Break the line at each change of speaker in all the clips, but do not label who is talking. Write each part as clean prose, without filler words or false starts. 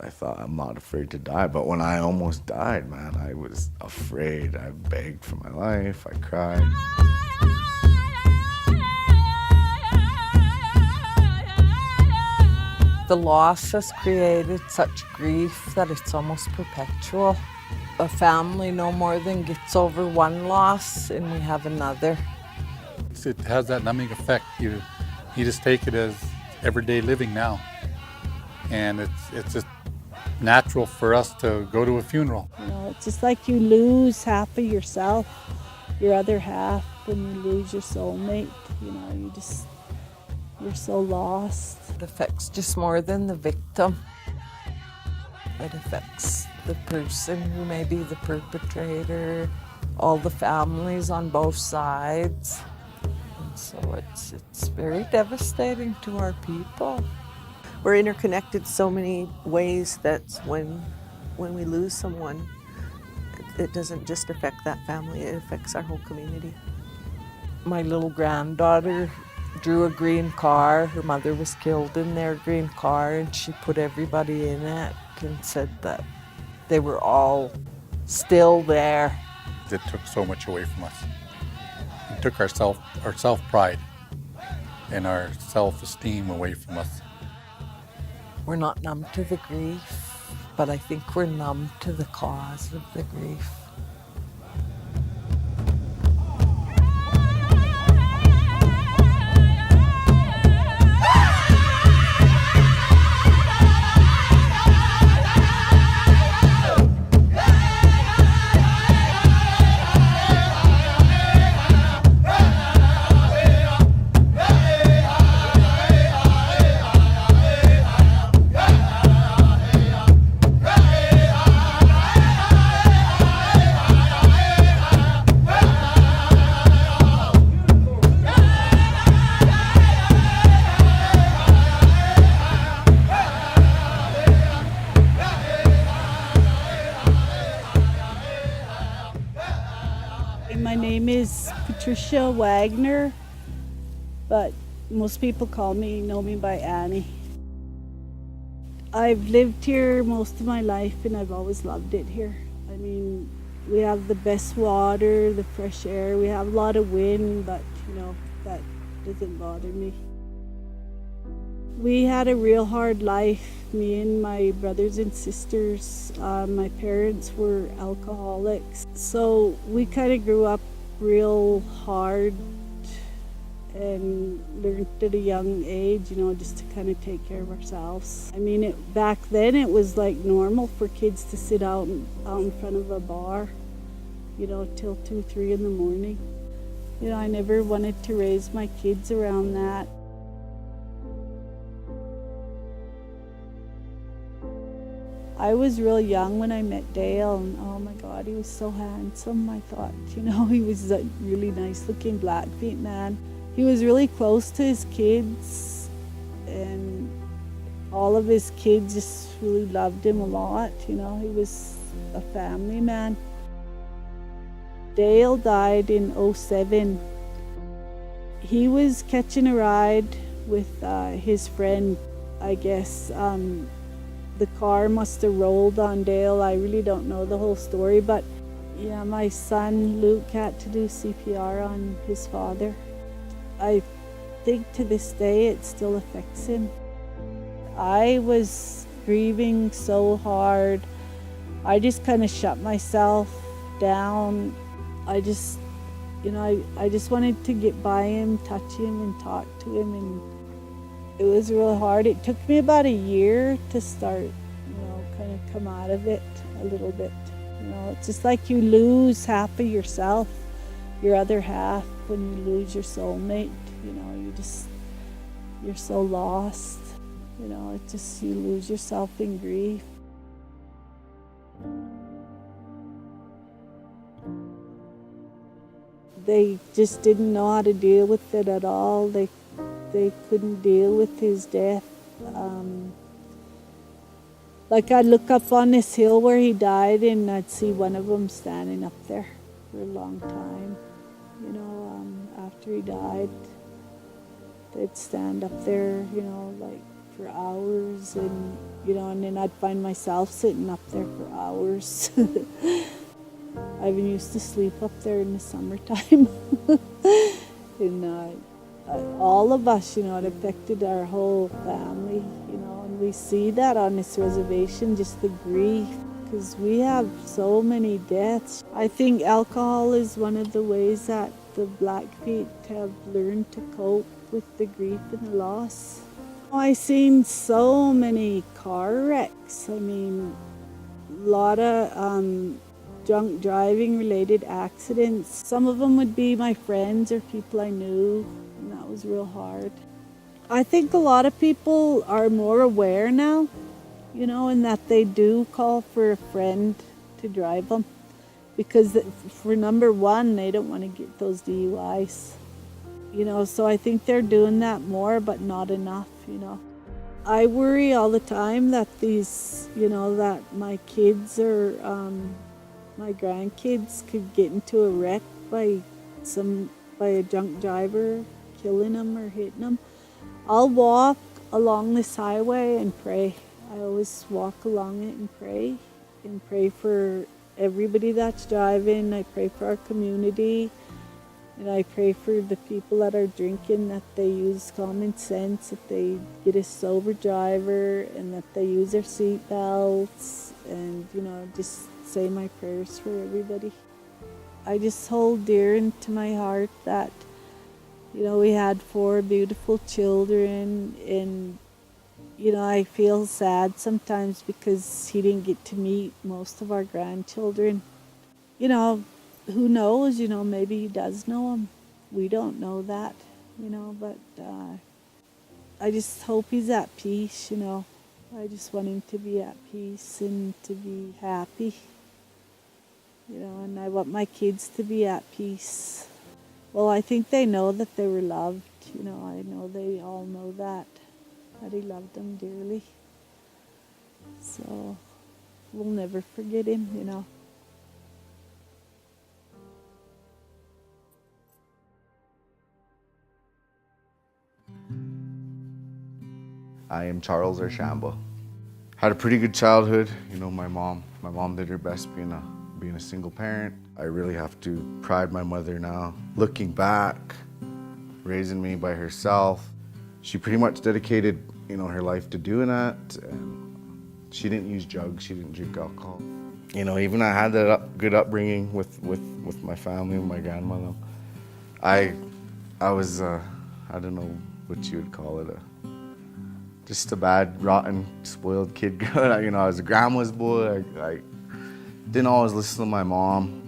I thought, I'm not afraid to die. But when I almost died, man, I was afraid. I begged for my life. I cried.
The loss has created such grief that it's almost perpetual. A family no more than gets over one loss and we have another.
It has that numbing effect. You just take it as everyday living now. And it's just natural for us to go to a funeral.
You know, it's just like you lose half of yourself, your other half, when you lose your soulmate. You know, you're so lost.
It affects just more than the victim. It affects the person who may be the perpetrator, all the families on both sides. And so it's very devastating to our people.
We're interconnected so many ways that when we lose someone, it doesn't just affect that family, it affects our whole community.
My little granddaughter drew a green car. Her mother was killed in their green car, and she put everybody in it and said that they were all still there.
It took so much away from us. It took our self-pride and our self-esteem away from us.
We're not numb to the grief, but I think we're numb to the cause of the grief.
My name is Patricia Wagner, but most people know me by Annie. I've lived here most of my life and I've always loved it here. I mean, we have the best water, the fresh air, we have a lot of wind, but you know, that doesn't bother me. We had a real hard life, me and my brothers and sisters. My parents were alcoholics, so we kind of grew up real hard and learned at a young age, you know, just to kind of take care of ourselves. I mean, back then it was like normal for kids to sit out in front of a bar, you know, till 2, 3 in the morning. You know, I never wanted to raise my kids around that. I was real young when I met Dale, and oh my God, he was so handsome. I thought, you know, he was a really nice looking Blackfeet man. He was really close to his kids, and all of his kids just really loved him a lot. You know, he was a family man. Dale died in '07. He was catching a ride with his friend, I guess. The car must have rolled on Dale. I really don't know the whole story, but yeah, my son Luke had to do CPR on his father. I think to this day it still affects him. I was grieving so hard. I just kind of shut myself down. I just wanted to get by him, touch him, and talk to him, and it was real hard. It took me about a year to start, you know, kind of come out of it a little bit. You know, it's just like you lose half of yourself, your other half, when you lose your soulmate. You know, you're so lost. You know, it's just, you lose yourself in grief. They just didn't know how to deal with it at all. They couldn't deal with his death. Like, I'd look up on this hill where he died and I'd see one of them standing up there for a long time. You know, after he died, they'd stand up there, you know, like for hours, and and then I'd find myself sitting up there for hours. I even used to sleep up there in the summertime. And all of us, it affected our whole family, and we see that on this reservation, just the grief, because we have so many deaths. I think alcohol is one of the ways that the Blackfeet have learned to cope with the grief and the loss. I've seen so many car wrecks. I mean, a lot of drunk driving related accidents. Some of them would be my friends or people I knew, and that was real hard. I think a lot of people are more aware now, and that they do call for a friend to drive them, because for number one, they don't want to get those DUIs. So I think they're doing that more, but not enough, I worry all the time that that my kids or my grandkids could get into a wreck by a drunk driver killing them or hitting them. I'll walk along this highway and pray. I always walk along it and pray for everybody that's driving. I pray for our community, and I pray for the people that are drinking, that they use common sense, that they get a sober driver, and that they use their seat belts, and just say my prayers for everybody. I just hold dear into my heart that we had 4 beautiful children, and I feel sad sometimes because he didn't get to meet most of our grandchildren. Who knows, maybe he does know them. We don't know that, but I just hope he's at peace, I just want him to be at peace and to be happy, and I want my kids to be at peace. Well, I think they know that they were loved, I know they all know that he loved them dearly. So we'll never forget him,
I am Charles Archambault. Had a pretty good childhood. My mom did her best being a single parent. I really have to pride my mother now. Looking back, raising me by herself, she pretty much dedicated, her life to doing that. And she didn't use drugs, she didn't drink alcohol. Even I had that good upbringing with my family and my grandmother. I was, I don't know what you would call it, just a bad, rotten, spoiled kid. I was a grandma's boy. I didn't always listen to my mom.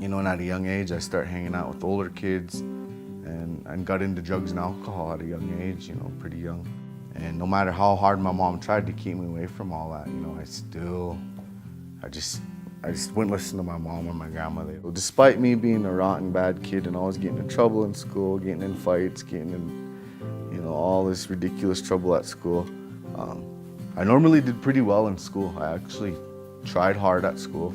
And at a young age, I started hanging out with older kids and got into drugs and alcohol at a young age, pretty young. And no matter how hard my mom tried to keep me away from all that, I just wouldn't listen to my mom or my grandmother. Despite me being a rotten, bad kid and always getting in trouble in school, getting in fights, getting in all this ridiculous trouble at school. I normally did pretty well in school. I actually tried hard at school.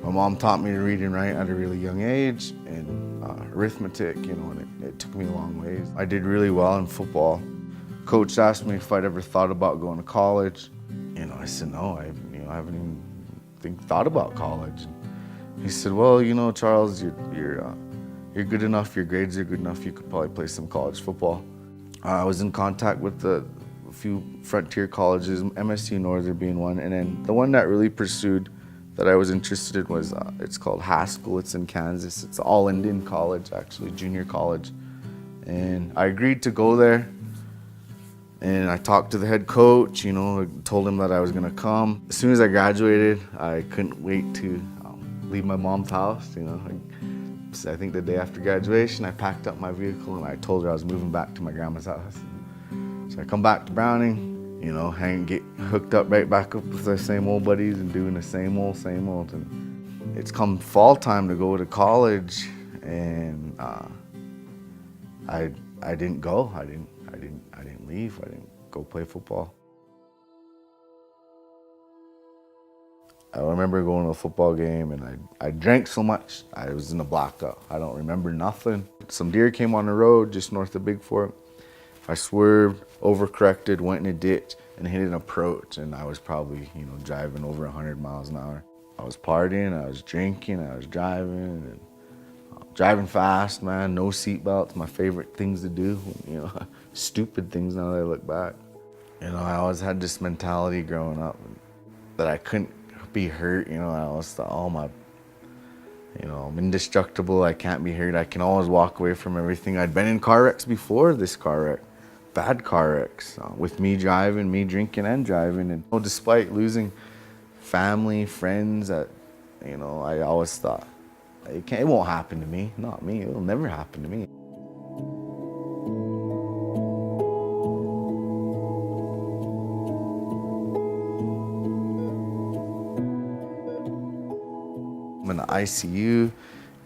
My mom taught me to read and write at a really young age, and arithmetic, and it took me a long ways. I did really well in football. Coach asked me if I'd ever thought about going to college. I said no, I haven't even thought about college. And he said, well, Charles, you're good enough, your grades are good enough, you could probably play some college football. I was in contact with a few frontier colleges, MSU Northern being one, and then the one that really pursued that I was interested in was, it's called Haskell, it's in Kansas. It's all Indian college, actually, junior college. And I agreed to go there, and I talked to the head coach, told him that I was gonna come. As soon as I graduated, I couldn't wait to leave my mom's house, I think the day after graduation, I packed up my vehicle and I told her I was moving back to my grandma's house. So I come back to Browning, get hooked up right back up with the same old buddies and doing the same old. And it's come fall time to go to college, and I didn't go. I didn't leave. I didn't go play football. I remember going to a football game, and I drank so much, I was in a blackout. I don't remember nothing. Some deer came on the road just north of Big Fork, I swerved, overcorrected, went in a ditch, and hit an approach, and I was probably, driving over 100 miles an hour. I was partying, I was drinking, I was driving, and driving fast, man. No seatbelts, my favorite things to do. Stupid things now that I look back. I always had this mentality growing up that I couldn't be hurt. I always thought, I'm indestructible. I can't be hurt. I can always walk away from everything. I'd been in car wrecks before this car wreck, bad car wrecks, with me driving, me drinking and driving. And despite losing family, friends, I always thought, it won't happen to me. Not me. It'll never happen to me. I'm in the ICU.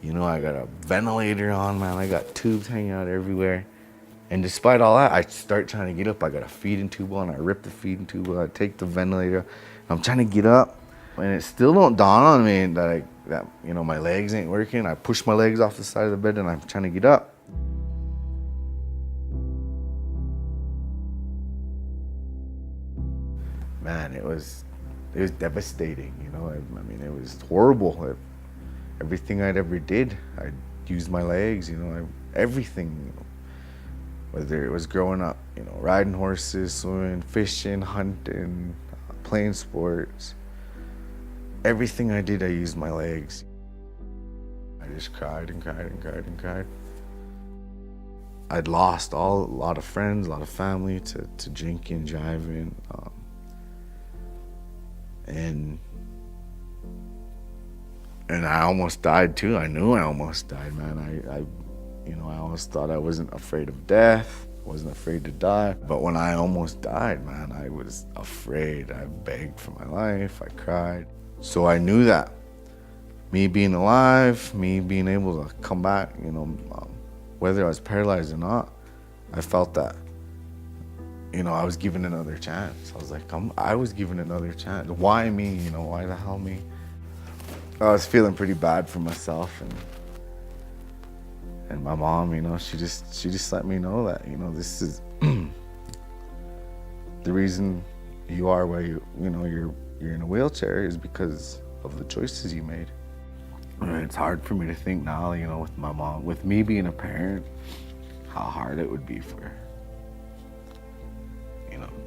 I got a ventilator on, man. I got tubes hanging out everywhere. And despite all that, I start trying to get up. I got a feeding tube on. I rip the feeding tube on. I take the ventilator. I'm trying to get up. And it still don't dawn on me that my legs ain't working. I push my legs off the side of the bed and I'm trying to get up. Man, it was devastating, it was horrible. Everything I'd ever did, I'd use my legs, everything, whether it was growing up, riding horses, swimming, fishing, hunting, playing sports. Everything I did, I used my legs. I just cried and cried and cried and cried. I'd lost a lot of friends, a lot of family to drinking, driving, and I almost died too. I knew I almost died, man. I always thought I wasn't afraid of death, wasn't afraid to die. But when I almost died, man, I was afraid. I begged for my life, I cried. So I knew that me being alive, me being able to come back, whether I was paralyzed or not, I felt that, I was given another chance. I was like, I was given another chance. Why me? Why the hell me? I was feeling pretty bad for myself, and my mom, she just let me know that, this is the reason you are where you're in a wheelchair is because of the choices you made. It's hard for me to think now, with my mom, with me being a parent, how hard it would be for her.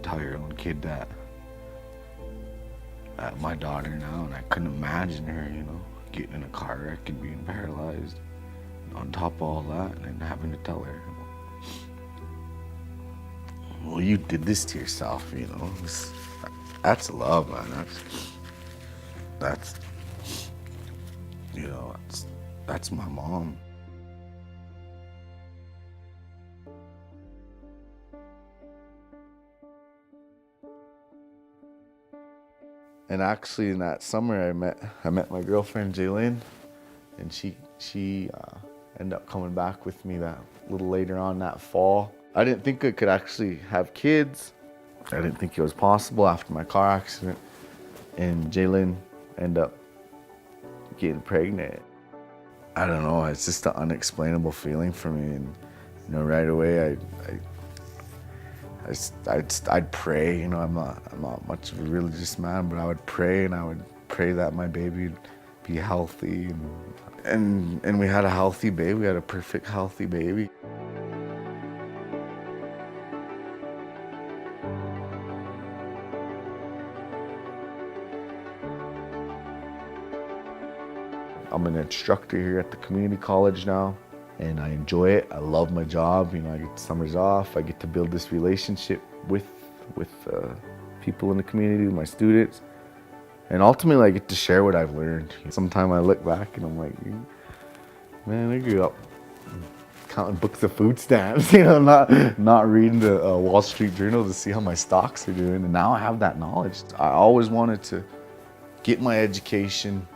Tell your own kid that my daughter now, and I couldn't imagine her, getting in a car wreck and being paralyzed. And on top of all that, and then having to tell her, well, you did this to yourself, That's love, man. That's my mom. And actually, in that summer, I met my girlfriend Jaylin, and she ended up coming back with me that little later on that fall. I didn't think I could actually have kids. I didn't think it was possible after my car accident, and Jaylin ended up getting pregnant. I don't know. It's just an unexplainable feeling for me, and right away I'd pray. I'm not much of a religious man, but I would pray, and I would pray that my baby would be healthy, and we had a healthy baby. We had a perfect healthy baby. I'm an instructor here at the community college now, and I enjoy it. I love my job. I get summers off. I get to build this relationship with people in the community, my students, and ultimately I get to share what I've learned. Sometimes I look back and I'm like, man, I grew up counting books of food stamps, not reading the Wall Street Journal to see how my stocks are doing, and now I have that knowledge. I always wanted to get my education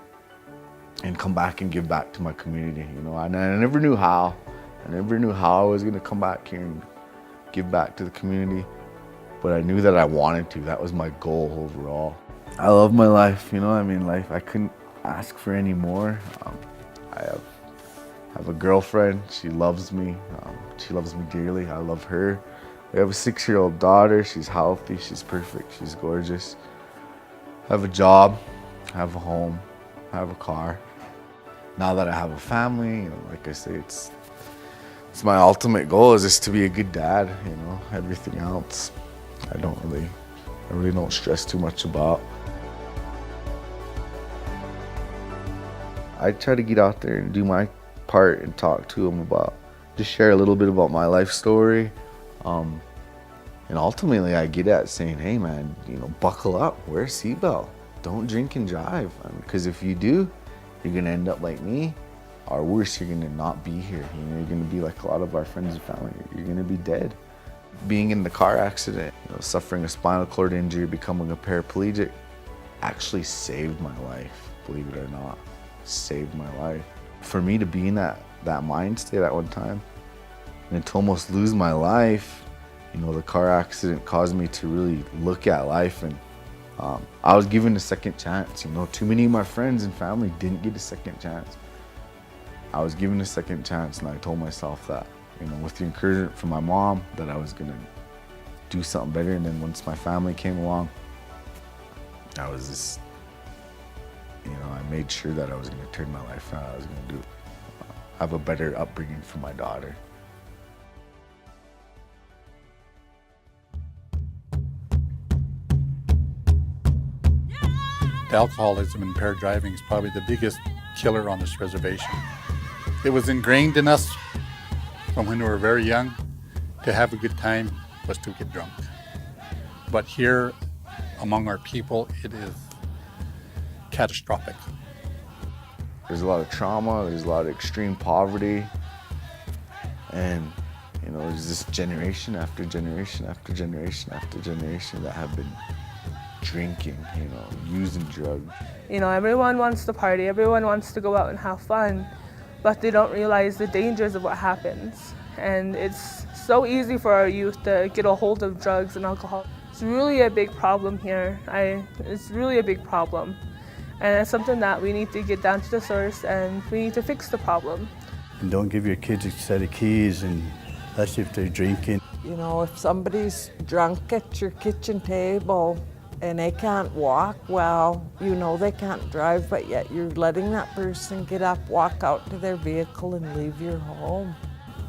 and come back and give back to my community, and I never knew how. I never knew how I was gonna come back here and give back to the community, but I knew that I wanted to. That was my goal overall. I love my life, life, I couldn't ask for any more. I have a girlfriend. She loves me. She loves me dearly. I love her. We have a 6-year-old daughter. She's healthy, she's perfect, she's gorgeous. I have a job, I have a home, I have a car. Now that I have a family, like I say, it's my ultimate goal is just to be a good dad, everything else I really don't stress too much about. I try to get out there and do my part and talk to them just share a little bit about my life story. And ultimately I get at saying, hey man, buckle up, wear a seatbelt, don't drink and drive. Because if you do, you're gonna end up like me, or worse, you're gonna not be here. You're gonna be like a lot of our friends and family, you're gonna be dead. Being in the car accident, suffering a spinal cord injury, becoming a paraplegic, actually saved my life, believe it or not, saved my life. For me to be in that mind state at one time, and to almost lose my life, the car accident caused me to really look at life, and I was given a second chance. Too many of my friends and family didn't get a second chance. I was given a second chance, and I told myself that, with the encouragement from my mom, that I was gonna do something better. And then once my family came along, I was just, I made sure that I was gonna turn my life around. I was gonna have a better upbringing for my daughter.
Alcoholism and impaired driving is probably the biggest killer on this reservation. It was ingrained in us from when we were very young. To have a good time was to get drunk. But here among our people, it is catastrophic.
There's a lot of trauma, there's a lot of extreme poverty, and there's this generation after generation after generation after generation that have been drinking, using drugs.
Everyone wants to party, everyone wants to go out and have fun, but they don't realize the dangers of what happens. And it's so easy for our youth to get a hold of drugs and alcohol. It's really a big problem here. It's really a big problem. And it's something that we need to get down to the source, and we need to fix the problem.
And don't give your kids a set of keys, and especially if they're drinking.
If somebody's drunk at your kitchen table and they can't walk, well, they can't drive, but yet you're letting that person get up, walk out to their vehicle, and leave your home.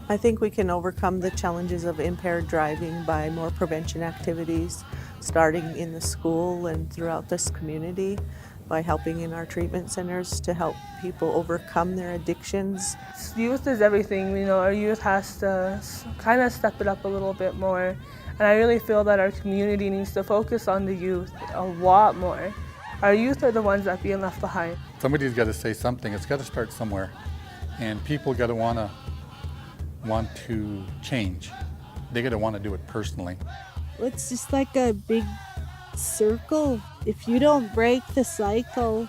I think we can overcome the challenges of impaired driving by more prevention activities, starting in the school and throughout this community, by helping in our treatment centers to help people overcome their addictions.
Youth is everything. Our youth has to kind of step it up a little bit more. And I really feel that our community needs to focus on the youth a lot more. Our youth are the ones that are being left behind.
Somebody's got to say something. It's got to start somewhere. And people got to want to change. They got to want to do it personally.
It's just like a big circle. If you don't break the cycle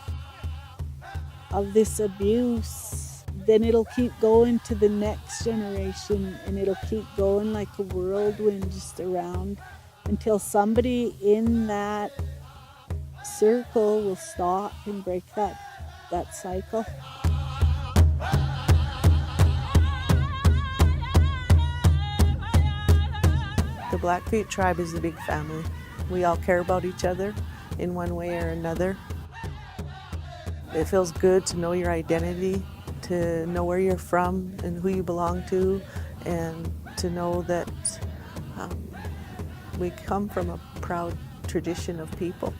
of this abuse, then it'll keep going to the next generation, and it'll keep going like a whirlwind just around until somebody in that circle will stop and break that cycle.
The Blackfeet tribe is a big family. We all care about each other in one way or another. It feels good to know your identity, to know where you're from and who you belong to, and to know that we come from a proud tradition of people,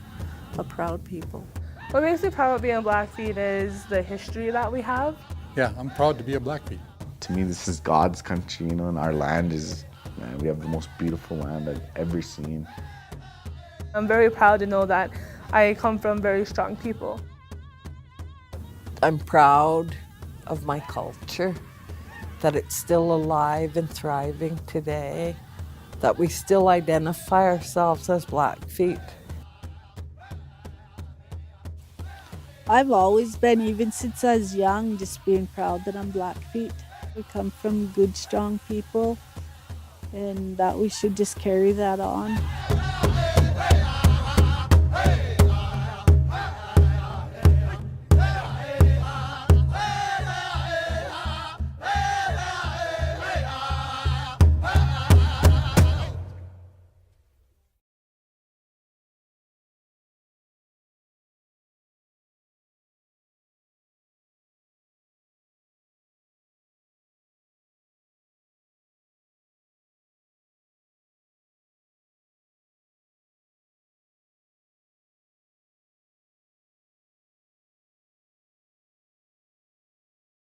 a proud people.
What makes me proud of being a Blackfeet is the history that we have.
Yeah, I'm proud to be a Blackfeet.
To me, this is God's country, and our land is, man, we have the most beautiful land I've ever seen.
I'm very proud to know that I come from very strong people.
I'm proud of my culture, that it's still alive and thriving today, that we still identify ourselves as Blackfeet.
I've always been, even since I was young, just being proud that I'm Blackfeet. We come from good, strong people, and that we should just carry that on.